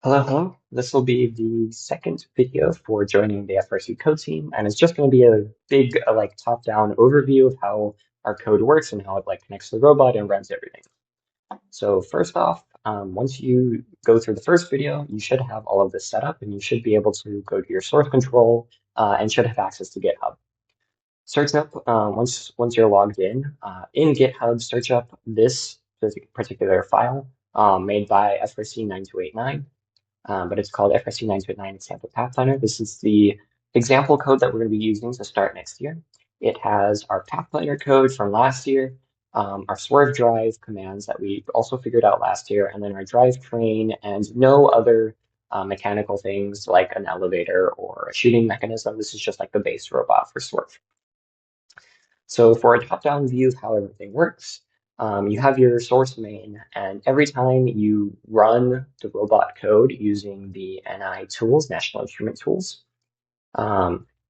Hello, hello. This will be the second video for joining the FRC code team, and it's just going to be a big, like, top-down overview of how our code works and how it like connects to the robot and runs everything. So first off, once you go through the first video, you should have all of this set up, and you should be able to go to your source control and should have access to GitHub. Search up once you're logged in GitHub, search up this particular file made by FRC9289. But it's called FRC9289 Example Pathfinder. This is the example code that we're going to be using to start next year. It has our Pathfinder code from last year, our swerve drive commands that we also figured out last year, and then our drivetrain and no other mechanical things like an elevator or a shooting mechanism. This is just like the base robot for swerve. So for a top-down view of how everything works, you have your source main, and every time you run the robot code using the NI tools, National Instrument tools,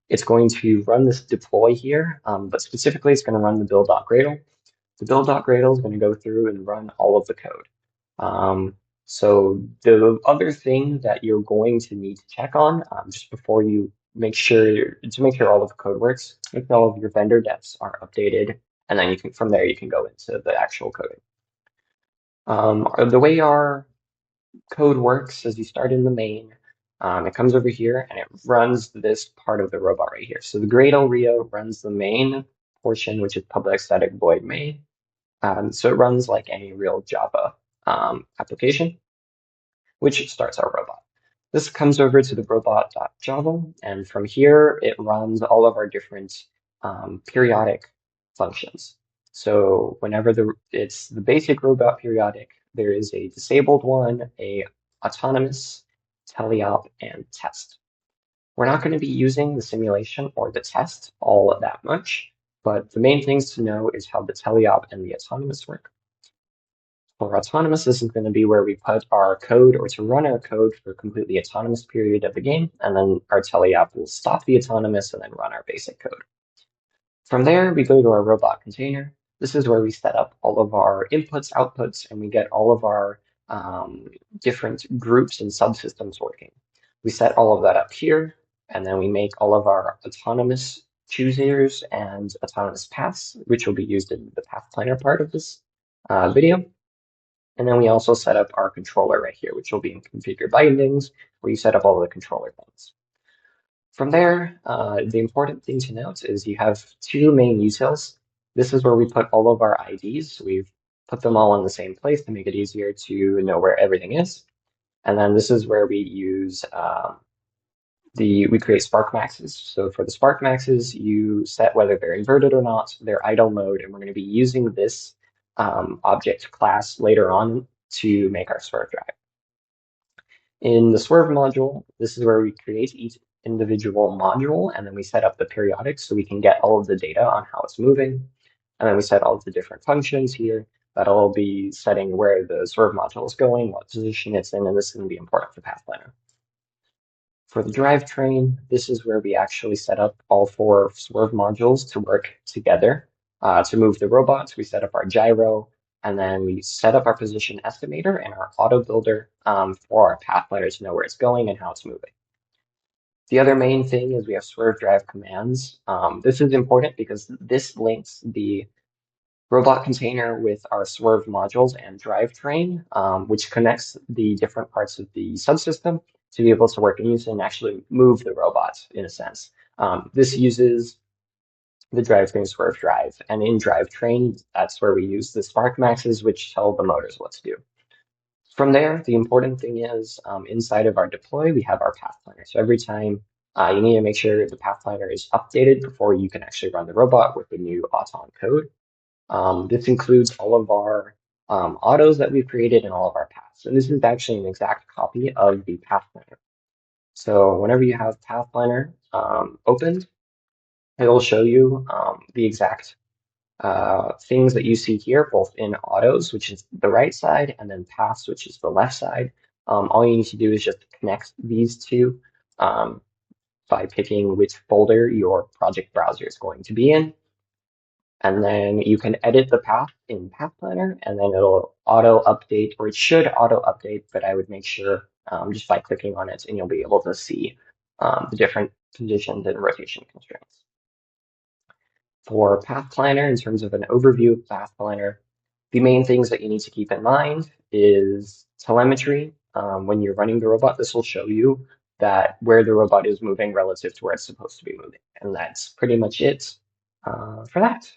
it's going to run this deploy here, but specifically it's going to run the build.gradle. The build.gradle is going to go through and run all of the code. So the other thing that you're going to need to check on just before you make sure all of the code works, make sure all of your vendor defs are updated, and then you can from there you can go into the actual coding. The way our code works is you start in the main, it comes over here and it runs this part of the robot right here. So the Gradle Rio runs the main portion, which is public static void main. So it runs like any real Java application, which starts our robot. This comes over to the robot.java, and from here it runs all of our different periodic functions. So whenever it's the basic robot periodic, there is a disabled one, a autonomous, teleop, and test. We're not going to be using the simulation or the test all that much, but the main things to know is how the teleop and the autonomous work. For autonomous, this is going to be where we put our code or to run our code for a completely autonomous period of the game, and then our teleop will stop the autonomous and then run our basic code. From there, we go to our robot container. This is where we set up all of our inputs, outputs, and we get all of our different groups and subsystems working. We set all of that up here, and then we make all of our autonomous choosers and autonomous paths, which will be used in the path planner part of this video. And then we also set up our controller right here, which will be in configure bindings, where you set up all of the controller things. From there, the important thing to note is you have two main utils. This is where we put all of our IDs. So we've put them all in the same place to make it easier to know where everything is. And then this is where we use we create spark maxes. So for the spark maxes, you set whether they're inverted or not, their idle mode, and we're going to be using this object class later on to make our swerve drive. In the swerve module, this is where we create each individual module, and then we set up the periodics so we can get all of the data on how it's moving. And then we set all of the different functions here. That'll all be setting where the swerve module is going, what position it's in, and this is going to be important for Path Planner. For the drivetrain, this is where we actually set up all four swerve modules to work together to move the robots. We set up our gyro, and then we set up our position estimator and our auto builder for our path planner to know where it's going and how it's moving. The other main thing is we have swerve drive commands. This is important because this links the robot container with our swerve modules and drivetrain, which connects the different parts of the subsystem to be able to work in unison and actually move the robot in a sense. This uses the drivetrain swerve drive, and in drivetrain, that's where we use the spark maxes, which tell the motors what to do. From there, the important thing is inside of our deploy, we have our path planner. So every time you need to make sure the path planner is updated before you can actually run the robot with the new Auton code. This includes all of our autos that we've created and all of our paths. And this is actually an exact copy of the path planner. So whenever you have path planner opened, it'll show you the exact things that you see here, both in autos, which is the right side, and then paths, which is the left side. All you need to do is just connect these two by picking which folder your project browser is going to be in. And then you can edit the path in Path Planner, and then it'll auto update, or it should auto update, but I would make sure just by clicking on it, and you'll be able to see the different conditions and rotation constraints. For Path Planner, in terms of an overview of Path Planner, the main things that you need to keep in mind is telemetry. When you're running the robot, this will show you that where the robot is moving relative to where it's supposed to be moving. And that's pretty much it for that.